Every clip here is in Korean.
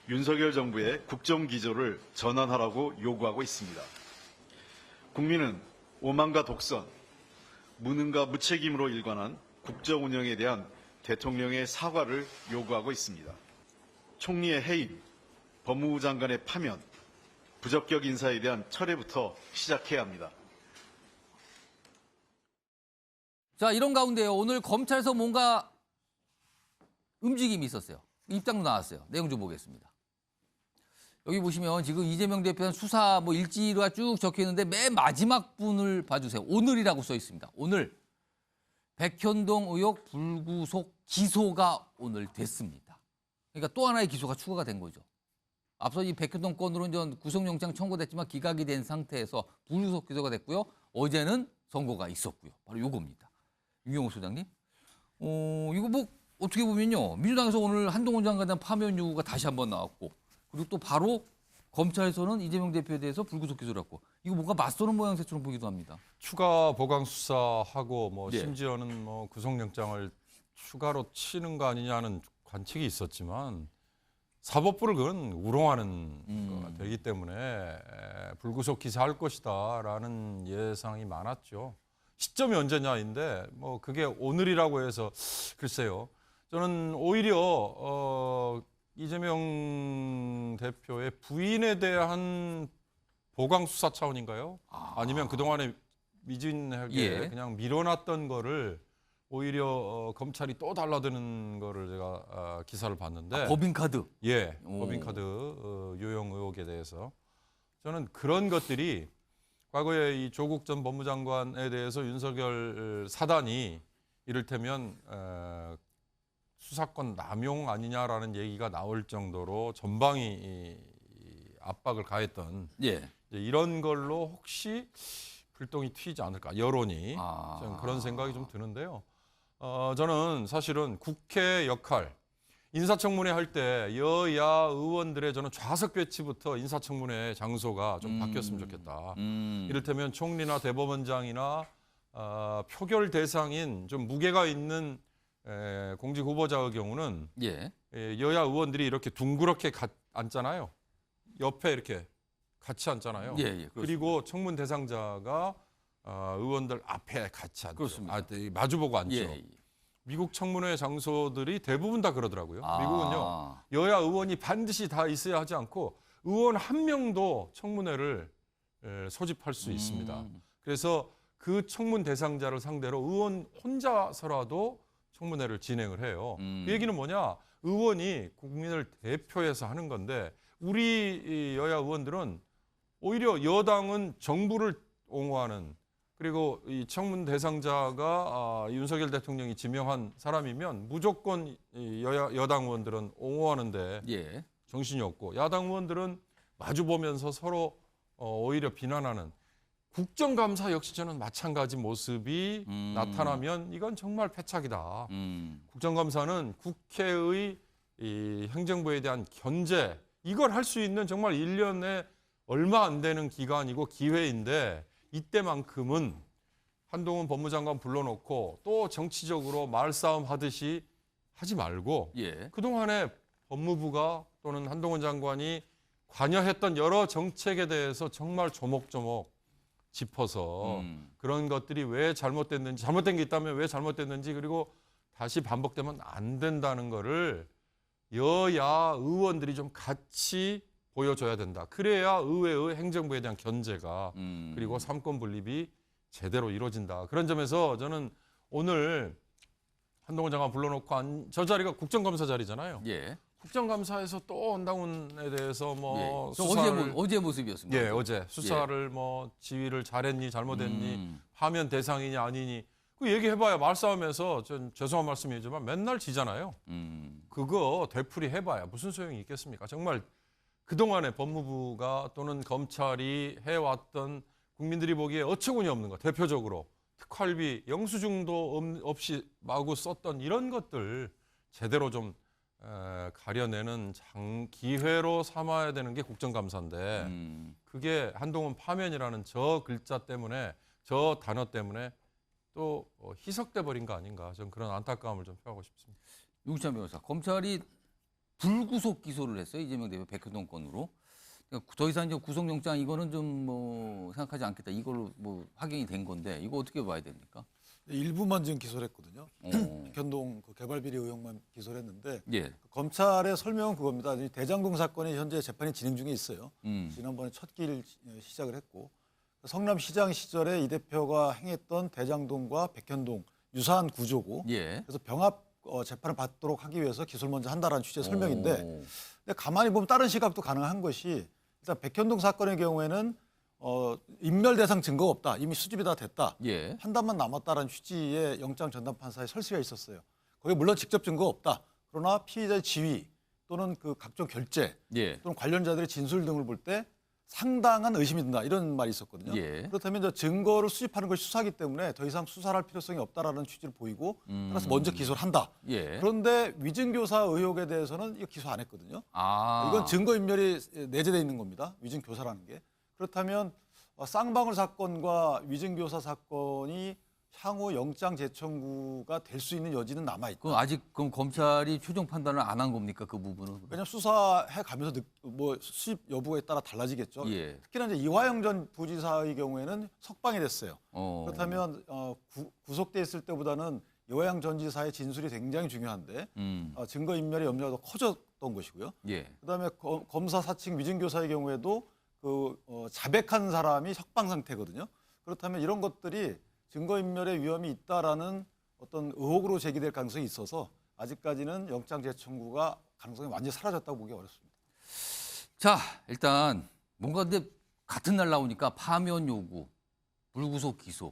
윤석열 정부의 국정기조를 전환하라고 요구하고 있습니다. 국민은 오만과 독선, 무능과 무책임으로 일관한 국정 운영에 대한 대통령의 사과를 요구하고 있습니다. 총리의 해임, 법무부 장관의 파면, 부적격 인사에 대한 철회부터 시작해야 합니다. 자, 이런 가운데요. 오늘 검찰에서 뭔가 움직임이 있었어요. 입장도 나왔어요. 내용 좀 보겠습니다. 여기 보시면 지금 이재명 대표는 수사 일지가 쭉 적혀 있는데 맨 마지막 분을 봐주세요. 오늘이라고 써 있습니다. 오늘 백현동 의혹 불구속 기소가 오늘 됐습니다. 그러니까 또 하나의 기소가 추가가 된 거죠. 앞서 이 백현동 건으로는 구속영장 청구됐지만 기각이 된 상태에서 불구속 기소가 됐고요. 어제는 선고가 있었고요. 바로 요겁니다. 윤경호 소장님. 이거 어떻게 보면요. 민주당에서 오늘 한동훈 장관에 대한 파면 요구가 다시 한번 나왔고, 그리고 또 바로 검찰에서는 이재명 대표에 대해서 불구속 기소를 했고, 이거 뭔가 맞서는 모양새처럼 보기도 합니다. 추가 보강 수사하고 예. 심지어는 구속영장을 추가로 치는 거 아니냐는 관측이 있었지만 사법부를 그건 우롱하는 거가 되기 때문에 불구속 기소할 것이다라는 예상이 많았죠. 시점이 언제냐인데 그게 오늘이라고 해서 글쎄요. 저는 오히려 이재명 대표의 부인에 대한 보강 수사 차원인가요? 아니면 그동안에 미진하게 그냥 밀어놨던 거를 오히려 검찰이 또 달라드는 거를 제가 기사를 봤는데 법인카드. 예, 법인카드 유용 의혹에 대해서 저는 그런 것들이 과거에 이 조국 전 법무장관에 대해서 윤석열 사단이 이를테면 수사권 남용 아니냐라는 얘기가 나올 정도로 전방위 압박을 가했던 이런 걸로 혹시 불똥이 튀지 않을까, 여론이. 저는 그런 생각이 좀 드는데요. 저는 사실은 국회 역할, 인사청문회 할 때 여야 의원들의 저는 좌석 배치부터 인사청문회 장소가 좀 바뀌었으면 좋겠다. 이를테면 총리나 대법원장이나 표결 대상인 좀 무게가 있는 공직 후보자의 경우는 여야 의원들이 이렇게 둥그렇게 앉잖아요. 옆에 이렇게 같이 앉잖아요. 그리고 청문 대상자가 의원들 앞에 같이 앉죠. 마주보고 앉죠. 미국 청문회 장소들이 대부분 다 그러더라고요. 미국은요. 여야 의원이 반드시 다 있어야 하지 않고 의원 한 명도 청문회를 소집할 수 있습니다. 그래서 그 청문 대상자를 상대로 의원 혼자서라도 청문회를 진행을 해요. 그 얘기는 뭐냐? 의원이 국민을 대표해서 하는 건데 우리 여야 의원들은 오히려 여당은 정부를 옹호하는, 그리고 이 청문 대상자가 윤석열 대통령이 지명한 사람이면 무조건 여당 의원들은 옹호하는데 정신이 없고, 야당 의원들은 마주보면서 서로 오히려 비난하는, 국정감사 역시 저는 마찬가지 모습이 나타나면 이건 정말 패착이다. 국정감사는 국회의 이 행정부에 대한 견제, 이걸 할 수 있는 정말 1년에 얼마 안 되는 기간이고 기회인데, 이때만큼은 한동훈 법무장관 불러놓고 또 정치적으로 말싸움 하듯이 하지 말고 그동안에 법무부가 또는 한동훈 장관이 관여했던 여러 정책에 대해서 정말 조목조목 짚어서 그런 것들이 왜 잘못됐는지, 잘못된 게 있다면 왜 잘못됐는지, 그리고 다시 반복되면 안 된다는 거를 여야 의원들이 좀 같이 보여줘야 된다. 그래야 의회의 행정부에 대한 견제가 그리고 삼권 분립이 제대로 이루어진다. 그런 점에서 저는 오늘 한동훈 장관 불러놓고 저 자리가 국정감사 자리잖아요. 국정감사에서 또 한동훈에 대해서 수사를 어제 모습이었습니다. 어제 수사를 지휘를 잘했니 잘못했니 파면 대상이니 아니니 그 얘기해봐야 말싸움에서 전 죄송한 말씀이지만 맨날 지잖아요. 그거 되풀이 해봐야 무슨 소용이 있겠습니까? 정말 그동안에 법무부가 또는 검찰이 해왔던 국민들이 보기에 어처구니 없는 것, 대표적으로 특활비 영수증도 없이 마구 썼던 이런 것들 제대로 좀 가려내는 기회로 삼아야 되는 게 국정감사인데 그게 한동훈 파면이라는 저 글자 때문에, 저 단어 때문에 또 희석돼 버린 거 아닌가, 저는 그런 안타까움을 좀 표하고 싶습니다. 유기찬 변호사, 검찰이 불구속 기소를 했어요. 이재명 대표 백현동 건으로. 그러니까 더 이상 이제 구속영장 이거는 좀 뭐 생각하지 않겠다. 이걸로 뭐 확인이 된 건데 이거 어떻게 봐야 됩니까? 일부만 지금 기소를 했거든요. 백현동 그 개발비리 의혹만 기소를 했는데 예. 검찰의 설명은 그겁니다. 이 대장동 사건이 현재 재판이 진행 중에 있어요. 지난번에 첫 길 시작을 했고 성남시장 시절에 이 대표가 행했던 대장동과 백현동 유사한 구조고 예. 그래서 병합 재판을 받도록 하기 위해서 기소를 먼저 한다라는 취지의 설명인데 오. 근데 가만히 보면 다른 시각도 가능한 것이 일단 백현동 사건의 경우에는 인멸 대상 증거가 없다. 이미 수집이 다 됐다. 예. 판단만 남았다라는 취지의 영장 전담 판사의 설시가 있었어요. 거기에 물론 직접 증거가 없다. 그러나 피의자의 지위 또는 그 각종 결재 예. 또는 관련자들의 진술 등을 볼 때 상당한 의심이 든다. 이런 말이 있었거든요. 예. 그렇다면 이제 증거를 수집하는 것이 수사이기 때문에 더 이상 수사를 할 필요성이 없다라는 취지를 보이고 따라서 먼저 기소를 한다. 예. 그런데 위증교사 의혹에 대해서는 이거 기소 안 했거든요. 아. 이건 증거인멸이 내재되어 있는 겁니다. 위증교사라는 게. 그렇다면 쌍방울 사건과 위증교사 사건이 향후 영장 재청구가 될 수 있는 여지는 남아있다. 그럼 아직 그럼 검찰이 최종 판단을 안 한 겁니까? 그 부분은? 왜냐하면 수사해 가면서 뭐 수집 여부에 따라 달라지겠죠. 예. 특히나 이제 이화영 전 부지사의 경우에는 석방이 됐어요. 어. 그렇다면 구속돼 있을 때보다는 이화영 전 지사의 진술이 굉장히 중요한데 증거인멸의 염려가 더 커졌던 것이고요. 예. 그다음에 검사 사칭 위증교사의 경우에도 자백한 사람이 석방 상태거든요. 그렇다면 이런 것들이 증거인멸의 위험이 있다라는 어떤 의혹으로 제기될 가능성이 있어서 아직까지는 영장 재청구가 가능성이 완전히 사라졌다고 보기 어렵습니다. 자, 일단 뭔가 근데 같은 날 나오니까 파면 요구, 불구속 기소.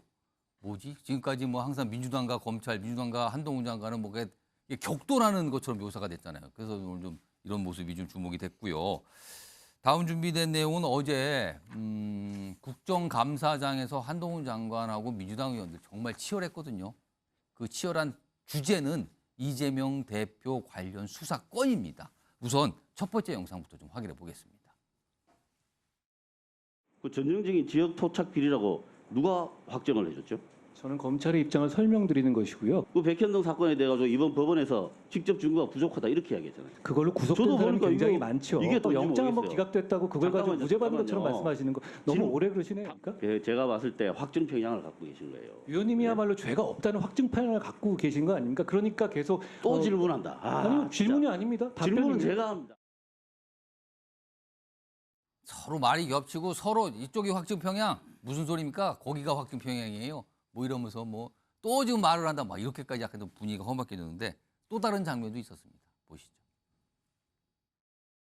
뭐지? 지금까지 뭐 항상 민주당과 검찰, 민주당과 한동훈 장관은 뭐 이게 격돌하는 것처럼 묘사가 됐잖아요. 그래서 오늘 좀 이런 모습이 좀 주목이 됐고요. 다음 준비된 내용은 어제 국정감사장에서 한동훈 장관하고 민주당 의원들 정말 치열했거든요. 그 치열한 주제는 이재명 대표 관련 수사건입니다. 우선 첫 번째 영상부터 좀 확인해 보겠습니다. 그 전형적인 지역 토착 비리라고 누가 확정을 해줬죠? 저는 검찰의 입장을 설명드리는 것이고요. 그 백현동 사건에 대해 가지고 이번 법원에서 직접 증거가 부족하다 이렇게 이야기했잖아요. 그걸로 구속된 저도 사람이 보니까 굉장히 이거 많죠. 이게 또 또 영장 한번 모르겠어요. 기각됐다고 그걸 가지고 잠깐만요, 무죄 받는 것처럼 잠깐만요. 말씀하시는 거 너무 지금 오래 그러시네요. 그러니까? 제가 봤을 때 확정 편향을 갖고 계신 거예요. 위원님이야말로 죄가 없다는 확증 판단을 갖고 계신 거 아닙니까? 그러니까 계속 또 질문한다. 아니요, 진짜. 질문이 아닙니다. 질문은 답변입니다. 제가 합니다. 서로 말이 겹치고 서로 이쪽이 확증 평양 무슨 소리입니까? 거기가 확증 평양이에요. 뭐 이러면서 뭐 또 지금 말을 한다 막 이렇게까지 약간 분위기가 험악해졌는데 또 다른 장면도 있었습니다. 보시죠.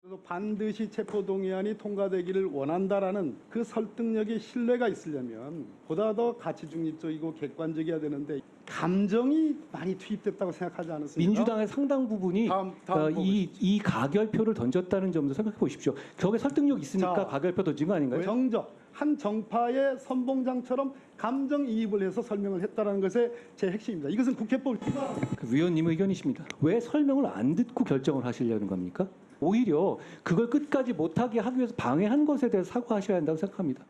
그래서 반드시 체포동의안이 통과되기를 원한다라는 그 설득력의 신뢰가 있으려면 보다 더 가치 중립적이고 객관적이어야 되는데 감정이 많이 투입됐다고 생각하지 않습니까? 민주당의 상당 부분이 다음 이 가결표를 던졌다는 점도 생각해 보십시오. 격에 설득력 있으니까 자, 가결표 던진 거 아닌가요? 정적 한 정파의 선봉장처럼 감정이입을 해서 설명을 했다는 것의 제 핵심입니다. 이것은 국회법을 그 위원님 의견이십니다. 왜 설명을 안 듣고 결정을 하시려는 겁니까? 오히려 그걸 끝까지 못하게 하기 위해서 방해한 것에 대해서 사과하셔야 한다고 생각합니다.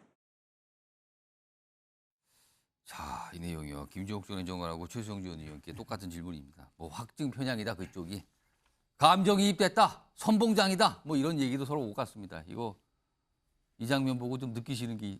자, 이 내용이요. 김종욱 전 장관하고 최수영 전 의원께 똑같은 질문입니다. 뭐 확증 편향이다 그쪽이. 감정이입됐다. 선봉장이다. 뭐 이런 얘기도 서로 오고 갔습니다. 이거 이 장면 보고 좀 느끼시는 게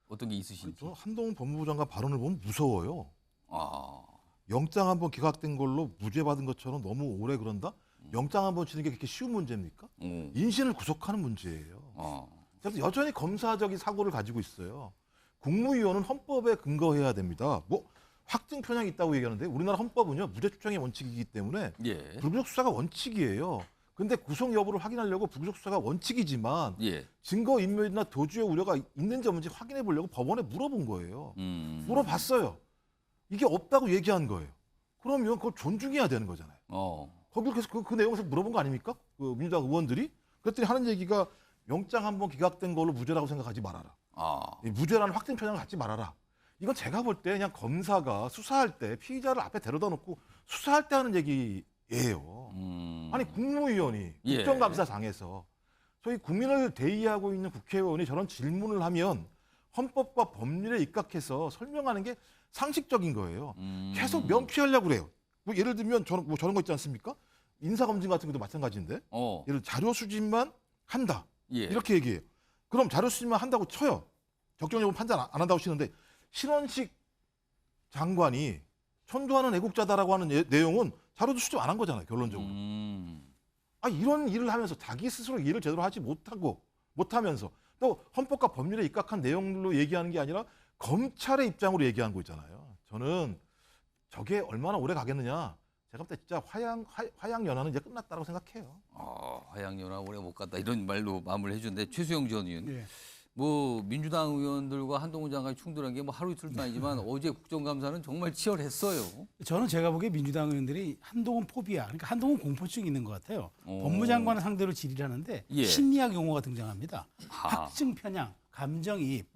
어떤 게 있으신지. 저 한동훈 법무부 장관 발언을 보면 무서워요. 아, 영장 한번 기각된 걸로 무죄 받은 것처럼 너무 오래 그런다? 영장 한번 치는 게 그렇게 쉬운 문제입니까? 인신을 구속하는 문제예요. 그래서 여전히 검사적인 사고를 가지고 있어요. 국무위원은 헌법에 근거해야 됩니다. 뭐 확증 편향이 있다고 얘기하는데 우리나라 헌법은요 무죄 추정의 원칙이기 때문에 예. 불구속 수사가 원칙이에요. 근데 구속 여부를 확인하려고 불구속 수사가 원칙이지만 예. 증거 인멸이나 도주의 우려가 있는지 없는지 확인해 보려고 법원에 물어본 거예요. 물어봤어요. 이게 없다고 얘기한 거예요. 그러면 그걸 존중해야 되는 거잖아요. 거기 계속 그 내용에서 물어본 거 아닙니까? 그 민주당 의원들이. 그랬더니 하는 얘기가 영장 한번 기각된 걸로 무죄라고 생각하지 말아라. 무죄라는 확증 편향을 갖지 말아라. 이건 제가 볼 때 그냥 검사가 수사할 때 피의자를 앞에 데려다 놓고 수사할 때 하는 얘기예요. 아니 국무위원이 예. 국정감사장에서 저희 국민을 대의하고 있는 국회의원이 저런 질문을 하면 헌법과 법률에 입각해서 설명하는 게 상식적인 거예요. 계속 명쾌하려고 그래요. 뭐 예를 들면 저런 거 있지 않습니까? 인사검증 같은 것도 마찬가지인데 예를 들어 자료 수집만 한다. 예. 이렇게 얘기해요. 그럼 자료 수집만 한다고 쳐요. 적정 여부 판단 안 한다고 치는데 신원식 장관이 천도하는 애국자다라고 하는 내용은 자료도 수집 안 한 거잖아요. 결론적으로. 이런 일을 하면서 자기 스스로 일을 제대로 하지 못하면서 또 헌법과 법률에 입각한 내용들로 얘기하는 게 아니라 검찰의 입장으로 얘기하는 거 있잖아요. 저는 저게 얼마나 오래 가겠느냐. 제가 볼 때 진짜 화양연화는 이제 끝났다고 생각해요. 화양연화 오래 못 갔다 이런 말로 마무리를 해주는데 최수영 전 의원. 예. 뭐 민주당 의원들과 한동훈 장관이 충돌한 게 뭐 하루 이틀도 아니지만 어제 국정감사는 정말 치열했어요. 저는 제가 보기에 민주당 의원들이 한동훈 포비아, 그러니까 한동훈 공포증이 있는 것 같아요. 법무장관을 상대로 질의를 하는데 예. 심리학 용어가 등장합니다. 확증 편향, 감정이입.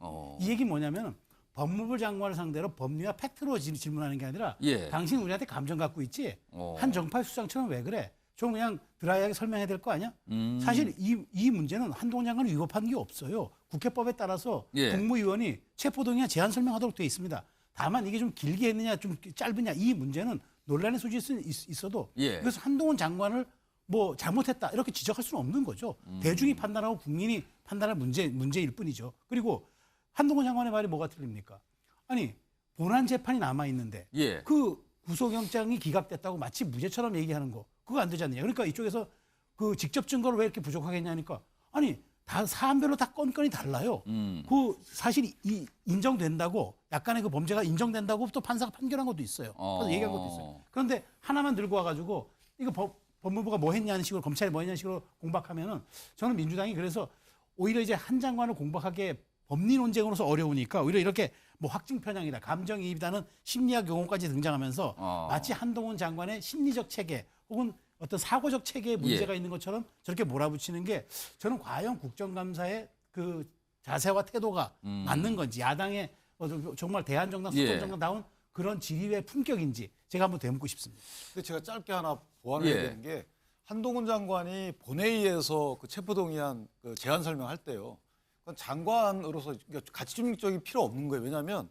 이 얘기 뭐냐면 법무부 장관을 상대로 법리와 팩트로 질문하는 게 아니라 예. 당신 우리한테 감정 갖고 있지? 한 정파의 수장처럼 왜 그래? 좀 그냥 드라이하게 설명해야 될 거 아니야? 사실 이 문제는 한동훈 장관을 위법한 게 없어요. 국회법에 따라서 예. 국무위원이 체포동의안 제한 설명하도록 되어 있습니다. 다만 이게 좀 길게 했느냐 좀 짧으냐 이 문제는 논란의 소지는 있어도 예. 그래서 한동훈 장관을 뭐 잘못했다 이렇게 지적할 수는 없는 거죠. 대중이 판단하고 국민이 판단할 문제일 뿐이죠. 그리고 한동훈 장관의 말이 뭐가 틀립니까? 아니 본안 재판이 남아 있는데 예. 그 구속영장이 기각됐다고 마치 무죄처럼 얘기하는 거 그거 안 되지 않느냐. 그러니까 이쪽에서 그 직접 증거를 왜 이렇게 부족하겠냐니까 아니 다 사안별로 다 건건이 달라요. 그 사실이 인정된다고 약간의 그 범죄가 인정된다고 또 판사가 판결한 것도 있어요. 그래서 얘기한 것도 있어요. 그런데 하나만 들고 와가지고 이거 법무부가 뭐 했냐는 식으로 검찰이 뭐 했냐는 식으로 공박하면은 저는 민주당이 그래서 오히려 이제 한 장관을 공박하게 법리 논쟁으로서 어려우니까 오히려 이렇게 뭐 확증 편향이다, 감정이입이다는 심리학 용어까지 등장하면서 마치 한동훈 장관의 심리적 체계 혹은 어떤 사고적 체계에 문제가 있는 것처럼 저렇게 몰아붙이는 게 저는 과연 국정감사의 그 자세와 태도가 맞는 건지 야당의 정말 대한정당, 수권정당다운 그런 지리의 품격인지 제가 한번 되묻고 싶습니다. 근데 제가 짧게 하나 보완해야 되는 게 한동훈 장관이 본회의에서 그 체포동의안 그 제안 설명할 때요. 그건 장관으로서 가치중립적이 필요 없는 거예요. 왜냐하면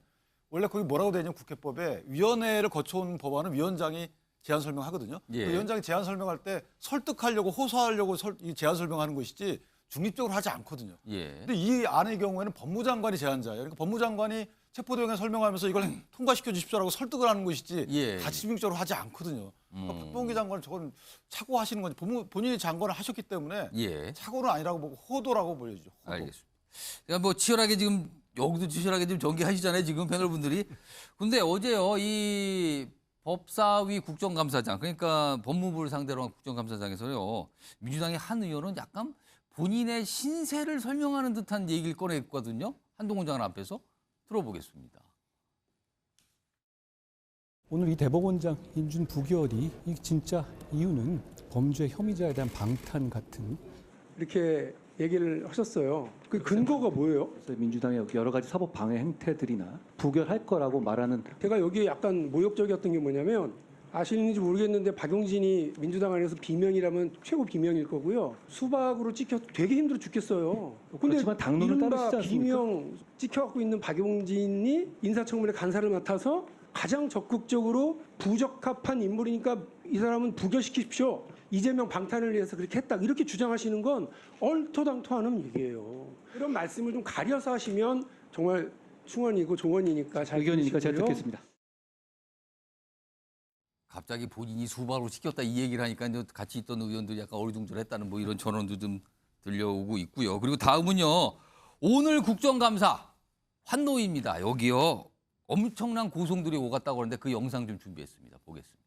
원래 거기 뭐라고 되어 있냐면 국회법에 위원회를 거쳐온 법안은 위원장이 제안 설명하거든요. 예. 그 위원장이 제안 설명할 때 설득하려고 호소하려고 이 제안 설명하는 것이지 중립적으로 하지 않거든요. 그런데 이 안의 경우에는 법무장관이 제안자예요. 그러니까 법무장관이 체포동의안 설명하면서 이걸 통과시켜 주십시오라고 설득을 하는 것이지 가치중립적으로 하지 않거든요. 그러니까 박범계 장관은 저건 착오하시는 건지 본인이 장관을 하셨기 때문에 착오는 아니라고 보고 호도라고 보여주죠. 호도. 알겠습니다. 그러니까 뭐 치열하게 지금 여기도 치열하게 지금 전개하시잖아요. 지금 패널분들이. 근데 어제요 이 법사위 국정감사장 그러니까 법무부를 상대로 한 국정감사장에서요 민주당의 한 의원은 약간 본인의 신세를 설명하는 듯한 얘기를 꺼냈거든요. 한동훈 장관 앞에서 들어보겠습니다. 오늘 이 대법원장 인준 부결이 이 진짜 이유는 범죄 혐의자에 대한 방탄 같은 이렇게 얘기를 하셨어요. 그 근거가 뭐예요? 그래서 민주당의 여러 가지 사법 방해 행태들이나 부결할 거라고 말하는 제가 여기에 약간 모욕적이었던 게 뭐냐면 아시는지 모르겠는데 박용진이 민주당 안에서 비명이라면 최고 비명일 거고요. 수박으로 찍혀 되게 힘들어 죽겠어요. 근데 그렇지만 당론을 이른바 따르시지 않습니까? 비명 찍혀갖고 있는 박용진이 인사청문회 간사를 맡아서 가장 적극적으로 부적합한 인물이니까 이 사람은 부결시키십시오. 이재명 방탄을 위해서 그렇게 했다. 이렇게 주장하시는 건 얼토당토하는 얘기예요. 이런 말씀을 좀 가려서 하시면 정말 충원이고 조언이니까 잘 의견이니까 잘 들으시고요. 듣겠습니다. 갑자기 본인이 수박으로 시켰다 이 얘기를 하니까 이제 같이 있던 의원들이 약간 어리둥절했다는 뭐 이런 전언도 좀 들려오고 있고요. 그리고 다음은요. 오늘 국정감사 환노위입니다. 여기요. 엄청난 고성들이 오갔다고 하는데 그 영상 좀 준비했습니다. 보겠습니다.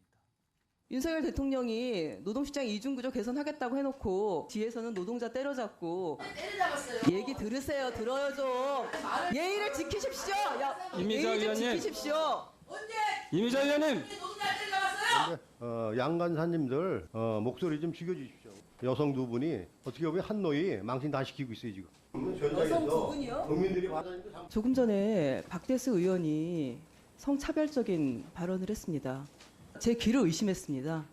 윤석열 대통령이 노동시장 이중구조 개선하겠다고 해놓고 뒤에서는 노동자 때려잡고 얘기 들으세요. 들어요 좀. 예의를 지키십시오. 이미자 예의 좀 의원님. 지키십시오. 이미자 의원님. 양간사님들 목소리 좀 죽여주십시오. 여성 두 분이 어떻게 보면 한노이 망신 다 시키고 있어요 지금. 여성 두 분이요? 국민들이 받아들이고 조금 전에 박대수 의원이 성차별적인 발언을 했습니다. 제 귀를 의심했습니다.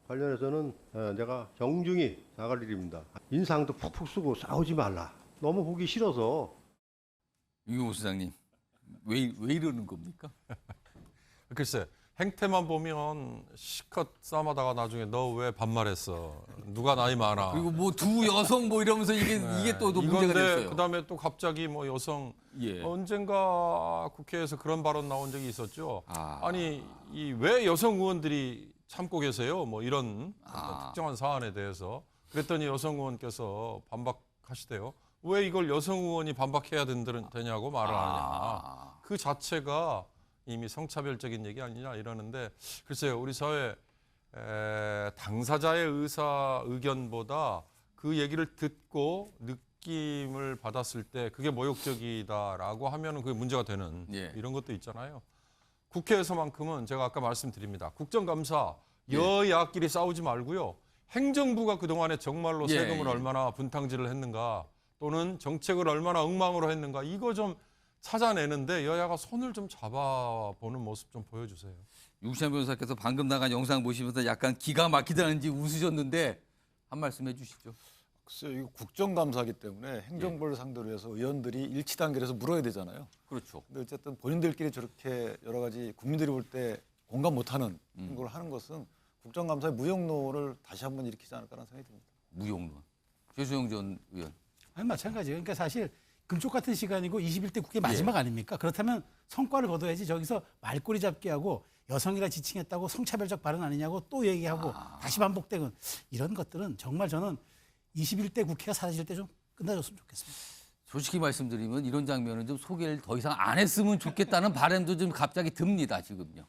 관련해서는 내가 정중히 사과를 드립니다. 인상도 푹푹 쓰고 싸우지 말라. 너무 보기 싫어서. 유경호 수장님 왜 이러는 겁니까? 글쎄 행태만 보면 시컷 싸움하다가 나중에 너 왜 반말했어? 누가 나이 많아? 그리고 뭐 두 여성 뭐 이러면서 이게 또 문제가 됐어요. 그다음에 또 갑자기 뭐 여성 언젠가 국회에서 그런 발언 나온 적이 있었죠. 아니 왜 여성 의원들이 참고 계세요? 뭐 이런 특정한 사안에 대해서 그랬더니 여성 의원께서 반박하시대요. 왜 이걸 여성 의원이 반박해야 되냐고 말을 하냐. 그 자체가 이미 성차별적인 얘기 아니냐 이러는데 글쎄요. 우리 사회 당사자의 의견보다 그 얘기를 듣고 느낌을 받았을 때 그게 모욕적이다라고 하면은 그게 문제가 되는 이런 것도 있잖아요. 국회에서만큼은 제가 아까 말씀드립니다. 국정감사 여야끼리 싸우지 말고요. 행정부가 그동안에 정말로 세금을 얼마나 분탕질을 했는가 또는 정책을 얼마나 엉망으로 했는가 이거 좀 찾아내는데 여야가 손을 좀 잡아보는 모습 좀 보여주세요. 유시안 변호사께서 방금 나간 영상 보시면서 약간 기가 막히다는지 웃으셨는데 한 말씀 해주시죠. 글쎄요, 이거 국정감사기 때문에 행정부를 상대로 해서 의원들이 일치 단결해서 물어야 되잖아요. 그렇죠. 근데 어쨌든 본인들끼리 저렇게 여러 가지 국민들이 볼 때 공감 못하는 걸 하는 것은 국정감사의 무용론을 다시 한번 일으키지 않을까라는 생각이 듭니다. 무용론. 최수영 전 의원. 아니 마찬가지예요. 그러니까 사실 금쪽 같은 시간이고 21대 국회 마지막 아닙니까? 그렇다면 성과를 거둬야지 저기서 말꼬리 잡기 하고 여성이라 지칭했다고 성차별적 발언 아니냐고 또 얘기하고 다시 반복되고 이런 것들은 정말 저는 21대 국회가 사라질 때 좀 끝나줬으면 좋겠습니다. 솔직히 말씀드리면 이런 장면은 좀 소개를 더 이상 안 했으면 좋겠다는 바람도 좀 갑자기 듭니다, 지금요.